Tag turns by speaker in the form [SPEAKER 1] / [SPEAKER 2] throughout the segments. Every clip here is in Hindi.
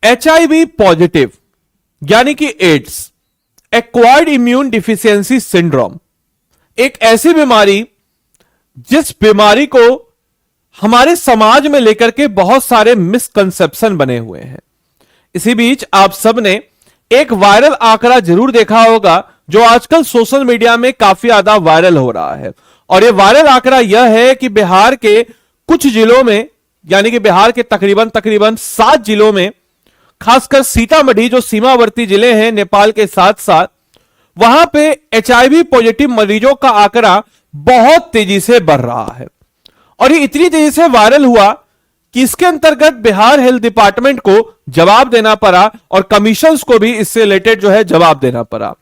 [SPEAKER 1] HIV पॉजिटिव यानी कि AIDS, acquired immune deficiency syndrome, एक ऐसी बीमारी जिस बीमारी को हमारे समाज में लेकर के बहुत सारे मिसकंसेप्शन बने हुए हैं। इसी बीच आप सबने एक वायरल आंकड़ा जरूर देखा होगा जो आजकल सोशल मीडिया में काफी ज्यादा वायरल हो रहा है, और यह वायरल आंकड़ा यह है कि बिहार के कुछ जिलों में, यानी कि बिहार के तकरीबन 7 जिलों में, खासकर सीतामढ़ी जो सीमावर्ती जिले हैं नेपाल के साथ साथ, वहां पे HIV पॉजिटिव मरीजों का आंकड़ा बहुत तेजी से बढ़ रहा है। और ये इतनी तेजी से वायरल हुआ कि इसके अंतर्गत बिहार हेल्थ डिपार्टमेंट को जवाब देना पड़ा और कमीशंस को भी इससे रिलेटेड जो है जवाब देना पड़ा।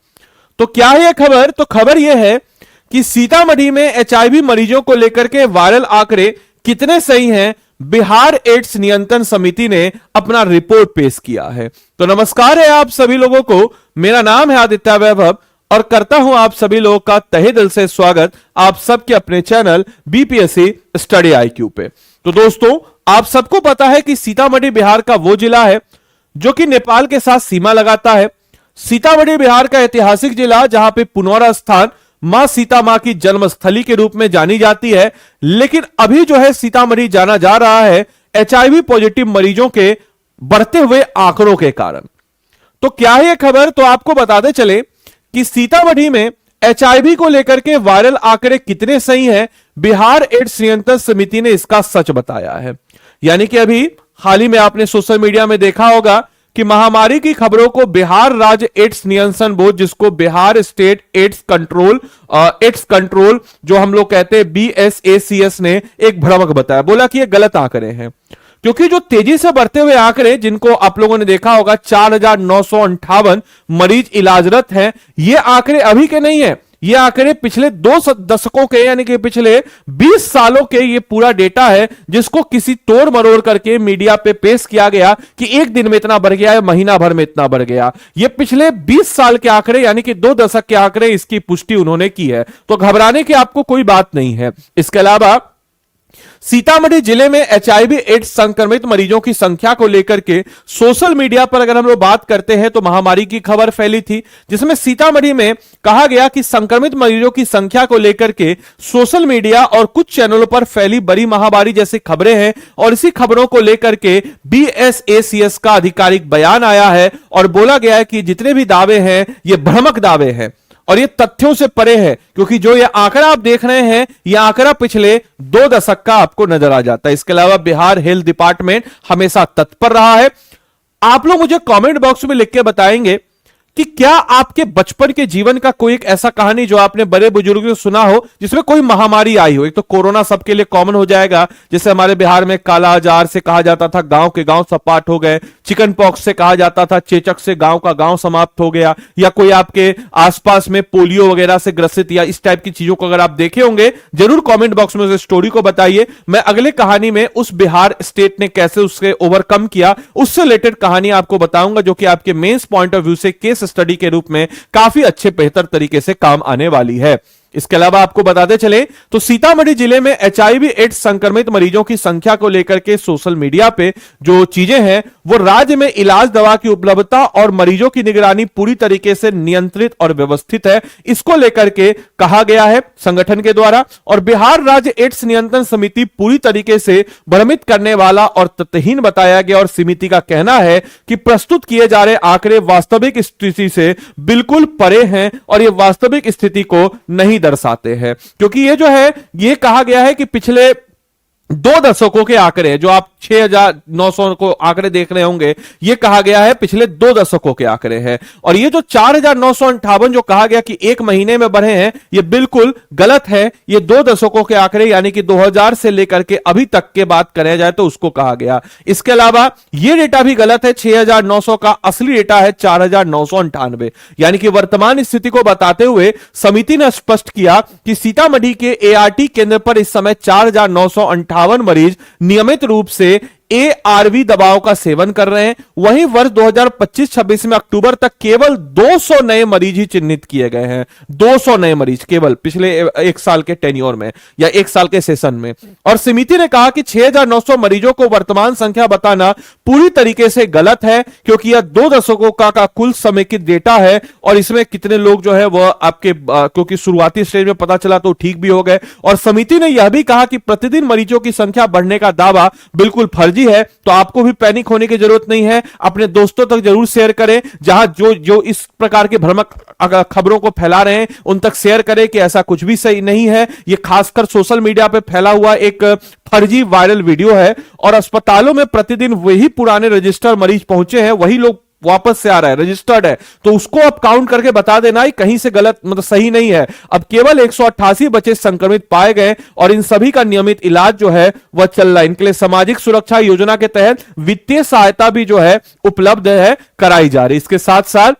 [SPEAKER 1] तो क्या है यह खबर? तो खबर यह है कि सीतामढ़ी में HIV मरीजों को लेकर के वायरल आंकड़े कितने सही हैं, बिहार एड्स नियंत्रण समिति ने अपना रिपोर्ट पेश किया है। तो नमस्कार है आप सभी लोगों को, मेरा नाम है आदित्य वैभव और करता हूं आप सभी लोगों का तहे दिल से स्वागत आप सबके अपने चैनल BPSC स्टडी IQ पे। तो दोस्तों, आप सबको पता है कि सीतामढ़ी बिहार का वो जिला है जो कि नेपाल के साथ सीमा लगाता है। सीतामढ़ी बिहार का ऐतिहासिक जिला जहां पे पुनौरा स्थान मां सीता मां की जन्मस्थली के रूप में जानी जाती है, लेकिन अभी जो है सीतामढ़ी जाना जा रहा है HIV पॉजिटिव मरीजों के बढ़ते हुए आंकड़ों के कारण। तो क्या है यह खबर? तो आपको बताते चले कि सीतामढ़ी में HIV को लेकर के वायरल आंकड़े कितने सही हैं, बिहार एड्स नियंत्रण समिति ने इसका सच बताया है। यानी कि अभी हाल ही में आपने सोशल मीडिया में देखा होगा कि महामारी की खबरों को बिहार राज्य एड्स नियंत्रण बोर्ड, जिसको बिहार स्टेट एड्स कंट्रोल जो हम लोग कहते हैं BSACS, ने एक भ्रामक बताया। बोला कि ये गलत आंकड़े हैं, क्योंकि जो तेजी से बढ़ते हुए आंकड़े जिनको आप लोगों ने देखा होगा 4,958 मरीज इलाजरत हैं, ये आंकड़े अभी के नहीं है, ये आंकड़े पिछले 2 दशकों के यानी कि पिछले 20 सालों के ये पूरा डेटा है, जिसको किसी तोड़ मरोड़ करके मीडिया पे पेश किया गया कि एक दिन में इतना बढ़ गया है, महीना भर में इतना बढ़ गया। ये पिछले 20 साल के आंकड़े यानी कि 2 दशक के आंकड़े, इसकी पुष्टि उन्होंने की है। तो घबराने की आपको कोई बात नहीं है। इसके अलावा सीतामढ़ी जिले में HIV एड्स संक्रमित मरीजों की संख्या को लेकर के सोशल मीडिया पर अगर हम लोग बात करते हैं तो महामारी की खबर फैली थी, जिसमें सीतामढ़ी में कहा गया कि संक्रमित मरीजों की संख्या को लेकर के सोशल मीडिया और कुछ चैनलों पर फैली बड़ी महामारी जैसी खबरें हैं, और इसी खबरों को लेकर के BSACS का आधिकारिक बयान आया है और बोला गया है कि जितने भी दावे हैं ये भ्रामक दावे हैं और ये तथ्यों से परे है, क्योंकि जो ये आंकड़ा आप देख रहे हैं ये आंकड़ा पिछले 2 दशक का आपको नजर आ जाता है। इसके अलावा बिहार हेल्थ डिपार्टमेंट हमेशा तत्पर रहा है। आप लोग मुझे कमेंट बॉक्स में लिख के बताएंगे कि क्या आपके बचपन के जीवन का कोई एक ऐसा कहानी जो आपने बड़े बुजुर्गों से सुना हो जिसमें कोई महामारी आई हो। एक तो कोरोना सबके लिए कॉमन हो जाएगा, जैसे हमारे बिहार में काला आजार से कहा जाता था गांव के गांव सपाट हो गए, चिकन पॉक्स से कहा जाता था चेचक से गांव का गांव समाप्त हो गया, या कोई आपके आसपास में पोलियो वगैरह से ग्रसित या इस टाइप की चीजों को अगर आप देखे होंगे जरूर कॉमेंट बॉक्स में उस स्टोरी को बताइए। मैं अगले कहानी में उस बिहार स्टेट ने कैसे उससे ओवरकम किया उससे रिलेटेड कहानी आपको बताऊंगा, जो कि आपके मेंस पॉइंट ऑफ व्यू से केस स्टडी के रूप में काफी अच्छे बेहतर तरीके से काम आने वाली है। इसके अलावा आपको बताते चले तो सीतामढ़ी जिले में HIV एड्स संक्रमित मरीजों की संख्या को लेकर के सोशल मीडिया पे जो चीजें हैं वो राज्य में इलाज दवा की उपलब्धता और मरीजों की निगरानी पूरी तरीके से नियंत्रित और व्यवस्थित है, इसको लेकर के कहा गया है संगठन के द्वारा। और बिहार राज्य एड्स नियंत्रण समिति पूरी तरीके से भ्रमित करने वाला और तथ्यहीन बताया गया, और समिति का कहना है कि प्रस्तुत किए जा रहे आंकड़े वास्तविक स्थिति से बिल्कुल परे हैं और ये वास्तविक स्थिति को नहीं दर्शाते हैं। क्योंकि ये जो है ये कहा गया है कि पिछले 2 दशकों के आंकड़े जो आप 6,900 को आंकड़े देख रहे होंगे, ये कहा गया है पिछले 2 दशकों के आंकड़े हैं। और ये जो 4,958 जो कहा गया कि एक महीने में बढ़े हैं, ये बिल्कुल गलत है। ये 2 दशकों के आंकड़े यानी कि 2000 से लेकर के अभी तक के बात करें जाए तो उसको कहा गया। इसके अलावा ये डेटा भी गलत है, 6,900 का असली डेटा है 4,998। यानी कि वर्तमान स्थिति को बताते हुए समिति ने स्पष्ट किया कि सीतामढ़ी के ART केंद्र पर इस समय 4,958 मरीज नियमित रूप से एआरवी दवाओं का सेवन कर रहे हैं। वहीं वर्ष 2025-26 में अक्टूबर तक केवल 200 नए मरीज ही चिन्हित किए गए हैं। 200 नए मरीज केवल पिछले एक साल के टेन्योर में या एक साल के सेशन में। और समिति ने कहा कि 6900 मरीजों को वर्तमान संख्या बताना पूरी तरीके से गलत है, क्योंकि यह 2 दशकों का कुल समेकित डेटा है और इसमें कितने लोग जो है वह आपके क्योंकि शुरुआती स्टेज में पता चला तो ठीक भी हो गए। और समिति ने यह भी कहा कि प्रतिदिन मरीजों की संख्या बढ़ने का दावा बिल्कुल फर्जी है, तो आपको भी पैनिक होने की जरूरत नहीं है। अपने दोस्तों तक जरूर शेयर करें, जहां जो इस प्रकार के भ्रामक खबरों को फैला रहे हैं उन तक शेयर करें कि ऐसा कुछ भी सही नहीं है। यह खासकर सोशल मीडिया पे फैला हुआ एक फर्जी वायरल वीडियो है और अस्पतालों में प्रतिदिन वही पुराने रजिस्टर मरीज पहुंचे हैं, वही लोग वापस से आ रहा है, रजिस्टर्ड है, तो उसको अब काउंट करके बता देना ही कहीं से गलत मतलब सही नहीं है। अब केवल 188 बच्चे संक्रमित पाए गए और इन सभी का नियमित इलाज जो है वह चल रहा है। इनके लिए सामाजिक सुरक्षा योजना के तहत वित्तीय सहायता भी जो है उपलब्ध है कराई जा रही। इसके साथ साथ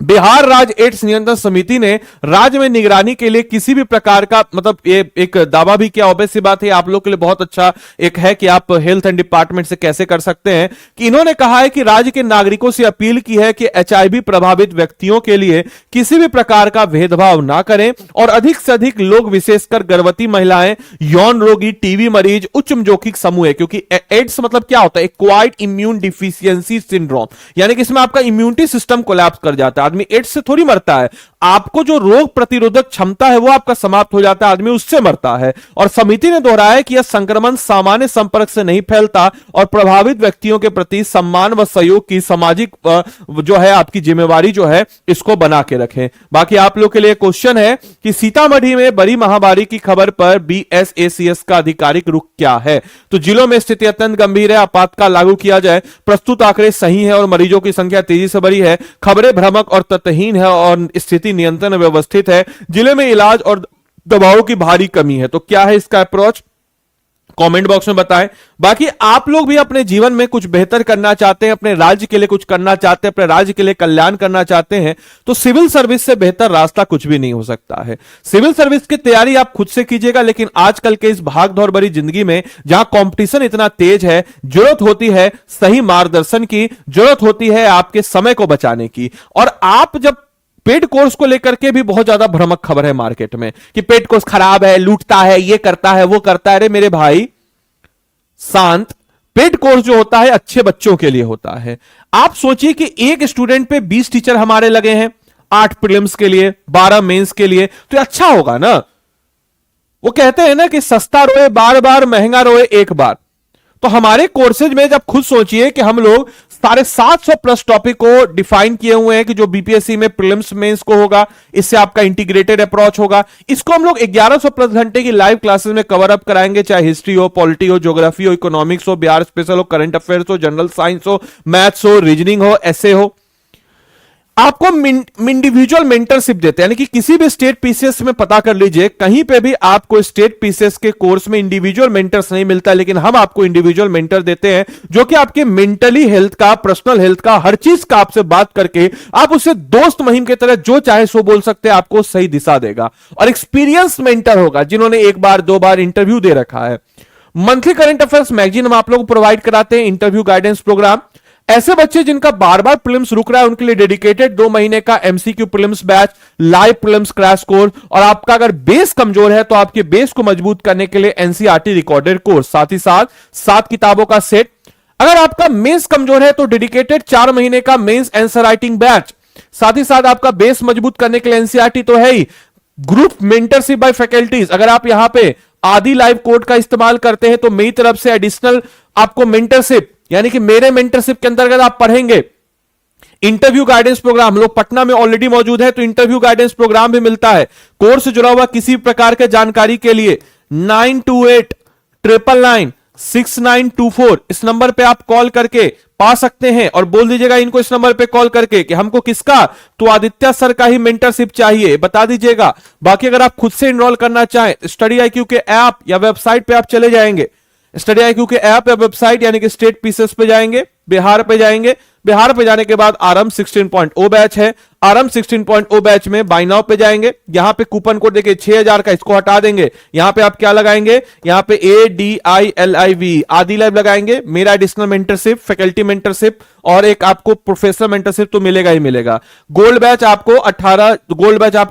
[SPEAKER 1] बिहार राज्य एड्स नियंत्रण समिति ने राज्य में निगरानी के लिए किसी भी प्रकार का मतलब ये एक दावा भी किया। ऑब्वियस सी बात है, आप लोग के लिए बहुत अच्छा एक है कि आप हेल्थ एंड डिपार्टमेंट से कैसे कर सकते हैं कि इन्होंने कहा है कि राज्य के नागरिकों से अपील की है कि एचआईवी प्रभावित व्यक्तियों के लिए किसी भी प्रकार का भेदभाव ना करें और अधिक से अधिक लोग विशेषकर गर्भवती महिलाएं, यौन रोगी, टीबी मरीज, उच्च जोखिम समूह है। क्योंकि एड्स मतलब क्या होता है? एक्वायर्ड इम्यून डिफिशियंसी सिंड्रोम, यानी कि इसमें आपका इम्यूनिटी सिस्टम कोलैप्स कर जाता है। आदमी एड्स से थोड़ी मरता है, आपको जो रोग प्रतिरोधक क्षमता है वो आपका समाप्त हो जाता है, आदमी उससे मरता है। और समिति ने दोहराया कि यह संक्रमण सामान्य संपर्क से नहीं फैलता और प्रभावित व्यक्तियों के प्रति सम्मान व सहयोग की सामाजिक जो है आपकी जिम्मेवारी जो है इसको बना के रखें। बाकी आप लोग के लिए क्वेश्चन है कि सीतामढ़ी में बड़ी महामारी की खबर पर बीएसएसीएस का आधिकारिक रुख क्या है? तो जिलों में स्थिति अत्यंत गंभीर है, आपातकाल लागू किया जाए, प्रस्तुत आंकड़े सही है और मरीजों की संख्या तेजी से बढ़ी है, खबरें भ्रामक और तथ्यहीन है और स्थिति नियंत्रण व्यवस्थित है, जिले में इलाज और दवाओं की भारी कमी है। तो क्या है इसका अप्रोच? कमेंट बॉक्स में बताएं। बाकी आप लोग भी अपने जीवन में कुछ बेहतर करना चाहते हैं, अपने राज्य के लिए कुछ करना चाहते हैं, अपने राज्य के लिए कल्याण करना चाहते हैं, तो सिविल सर्विस से बेहतर रास्ता कुछ भी नहीं हो सकता है। सिविल सर्विस की तैयारी आप खुद से कीजिएगा, लेकिन आजकल के इस भागदौड़ भरी जिंदगी में जहां कंपटीशन इतना तेज है, जरूरत होती है सही मार्गदर्शन की, जरूरत होती है आपके समय को बचाने की। और आप जब पेड कोर्स को लेकर के भी बहुत ज्यादा भ्रामक खबर है मार्केट में कि पेड कोर्स खराब है, लूटता है, ये करता है, वो करता है। अरे मेरे भाई शांत, पेड कोर्स जो होता है अच्छे बच्चों के लिए होता है। आप सोचिए कि एक स्टूडेंट पे 20 टीचर हमारे लगे हैं, 8 प्रीलिम्स के लिए, 12 मेंस के लिए, तो अच्छा होगा ना। वो कहते हैं ना कि सस्ता रोए बार बार, महंगा रोए एक बार। तो हमारे कोर्सेज में जब खुद सोचिए कि हम लोग 750 प्लस टॉपिक को डिफाइन किए हुए हैं कि जो बीपीएससी में प्रीलिम्स मेंस को होगा, इससे आपका इंटीग्रेटेड अप्रोच होगा। इसको हम लोग 1100 प्लस घंटे की लाइव क्लासेस में कवर अप कराएंगे, चाहे हिस्ट्री हो, पॉलिटी हो, ज्योग्राफी हो, इकोनॉमिक्स हो, बिहार स्पेशल हो, करंट अफेयर्स हो, जनरल साइंस हो, मैथ्स हो, रीजनिंग हो, एसे हो। आपको इंडिविजुअल मेंटरशिप देते हैं, यानी कि किसी भी स्टेट पीसीएस में पता कर लीजिए, कहीं पे भी आपको स्टेट पीसीएस के कोर्स में इंडिविजुअल मेंटर्स नहीं मिलता, लेकिन हम आपको इंडिविजुअल मेंटर देते हैं जो कि आपके मेंटली हेल्थ का, पर्सनल हेल्थ का, हर चीज का आपसे बात करके आप उसे दोस्त महिम की तरह जो चाहे सो बोल सकते हैं, आपको सही दिशा देगा। और एक्सपीरियंस मेंटर होगा जिन्होंने 1 बार 2 बार इंटरव्यू दे रखा है। मंथली करंट अफेयर्स मैगजीन हम आप लोगों को प्रोवाइड कराते हैं, इंटरव्यू गाइडेंस प्रोग्राम। ऐसे बच्चे जिनका बार बार प्रीलिम्स रुक रहा है उनके लिए डेडिकेटेड 2 महीने का MCQ prelims batch, live prelims crash course, और आपका अगर बेस कमजोर है तो आपके बेस को मजबूत करने के लिए एनसीईआरटी रिकॉर्डेड कोर्स, साथ ही साथ 7 किताबों का सेट। अगर आपका मेंस कमजोर है तो डेडिकेटेड 4 महीने का मेंस आंसर राइटिंग बैच, साथ ही साथ आपका बेस मजबूत करने के लिए एनसीईआरटी तो है ही, ग्रुप मेंटरशिप बाय फैकल्टीज। अगर आप यहां पे आदि लाइव कोड का इस्तेमाल करते हैं तो मेरी तरफ से एडिशनल आपको मेंटरशिप, यानी कि मेरे मेंटरशिप के अंतर्गत आप पढ़ेंगे। इंटरव्यू गाइडेंस प्रोग्राम हम लोग पटना में ऑलरेडी मौजूद है, तो इंटरव्यू गाइडेंस प्रोग्राम भी मिलता है। कोर्स से जुड़ा हुआ किसी प्रकार के जानकारी के लिए 9289996924 इस नंबर पे आप कॉल करके पा सकते हैं, और बोल दीजिएगा इनको इस नंबर पे कॉल करके कि हमको किसका, तो आदित्य सर का ही मेंटरशिप चाहिए, बता दीजिएगा। बाकी अगर आप खुद से एनरोल करना चाहें, स्टडी आईक्यू के ऐप या वेबसाइट पे आप चले जाएंगे। स्टडी आईक्यू के ऐप या वेबसाइट यानी कि स्टेट पीसीएस पे जाएंगे, बिहार पे जाएंगे, बिहार पे जाने के बाद आरंभ 16.0 बैच है, आरएम 16.0 बैच में बाय नाउ पे जाएंगे, यहां पे कूपन कोड देखिए 6000 का, इसको हटा देंगे। यहां पे आप क्या लगाएंगे, यहां पे ADILIV आदि लाइव लगाएंगे। मेरा एडिशनल मेंटरशिप, फैकल्टी मेंटरशिप और एक आपको प्रोफेसर मेंटरशिप तो मिलेगा ही मिलेगा। गोल्ड बैच आपको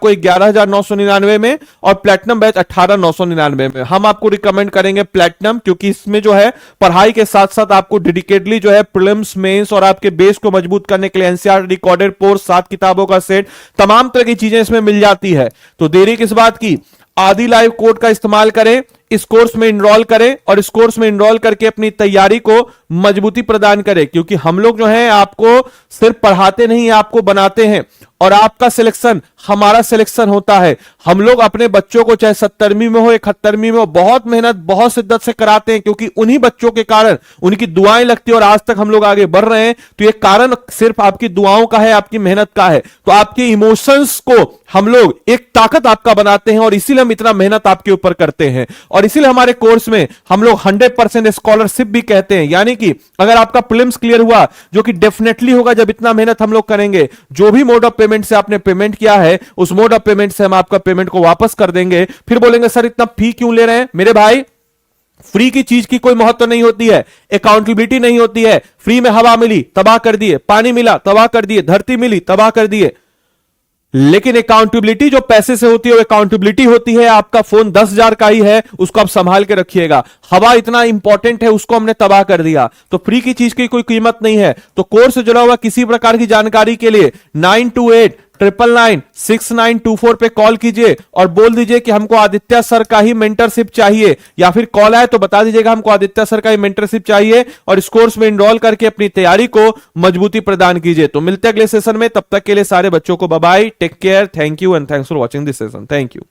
[SPEAKER 1] 11,999 में और प्लेटिनम बैच 18,999 में। हम आपको रिकमेंड करेंगे प्लेटिनम, क्योंकि इसमें जो है पढ़ाई के साथ साथ आपको डेडिकेटली जो है प्रीलिम्स, मेंस और आपके बेस को मजबूत करने के लिए एनसीईआरटी रिकॉर्डेड कोर्स, 7 किताबों का सेट, तमाम तरह की चीजें इसमें मिल जाती है। तो देरी किस बात की, आदि लाइव कोड का इस्तेमाल करें, इस कोर्स में इनरोल करें और इस कोर्स में इनरोल करके अपनी तैयारी को मजबूती प्रदान करें। क्योंकि हम लोग जो है आपको सिर्फ पढ़ाते नहीं, आपको बनाते हैं और आपका सिलेक्शन हमारा सिलेक्शन होता है। हम लोग अपने बच्चों को चाहे 70वीं में हो 71वीं में हो बहुत मेहनत, बहुत शिद्दत से कराते हैं, क्योंकि उन्हीं बच्चों के कारण उनकी दुआएं लगती है और आज तक हम लोग आगे बढ़ रहे हैं। तो ये कारण सिर्फ आपकी दुआओं का है, आपकी मेहनत का है। तो आपके इमोशंस को हम लोग एक ताकत आपका बनाते हैं और इसीलिए हम इतना मेहनत आपके ऊपर करते हैं। और इसीलिए हमारे कोर्स में हम लोग 100% स्कॉलरशिप भी कहते हैं। यानी कि अगर आपका प्रीलिम्स क्लियर हुआ, जो कि डेफिनेटली होगा जब इतना मेहनत हम लोग करेंगे, जो भी मोड ऑफ पेमेंट से आपने पेमेंट किया है उस मोड ऑफ पेमेंट से हम आपका पेमेंट को वापस कर देंगे। फिर बोलेंगे सर इतना फी क्यों ले रहे हैं? मेरे भाई, फ्री की चीज की कोई महत्व नहीं होती है, अकाउंटेबिलिटी नहीं होती है। फ्री में हवा मिली तबाह कर दिए, पानी मिला तबाह कर दिए, धरती मिली तबाह कर दिए। लेकिन अकाउंटेबिलिटी जो पैसे से होती है वो अकाउंटेबिलिटी होती है। आपका फोन 10,000 का ही है, उसको आप संभाल के रखिएगा। हवा इतना इंपॉर्टेंट है, उसको हमने तबाह कर दिया। तो फ्री की चीज की कोई कीमत नहीं है। तो कोर्स से जुड़ा हुआ किसी प्रकार की जानकारी के लिए 9289996924 पे कॉल कीजिए और बोल दीजिए कि हमको आदित्य सर का ही मेंटरशिप चाहिए, या फिर कॉल आए तो बता दीजिएगा हमको आदित्य सर का ही मेंटरशिप चाहिए और इस कोर्स में इनरोल करके अपनी तैयारी को मजबूती प्रदान कीजिए। तो मिलते हैं अगले सेशन में, तब तक के लिए सारे बच्चों को bye bye, take care, thank you and thanks for watching this session. Thank you.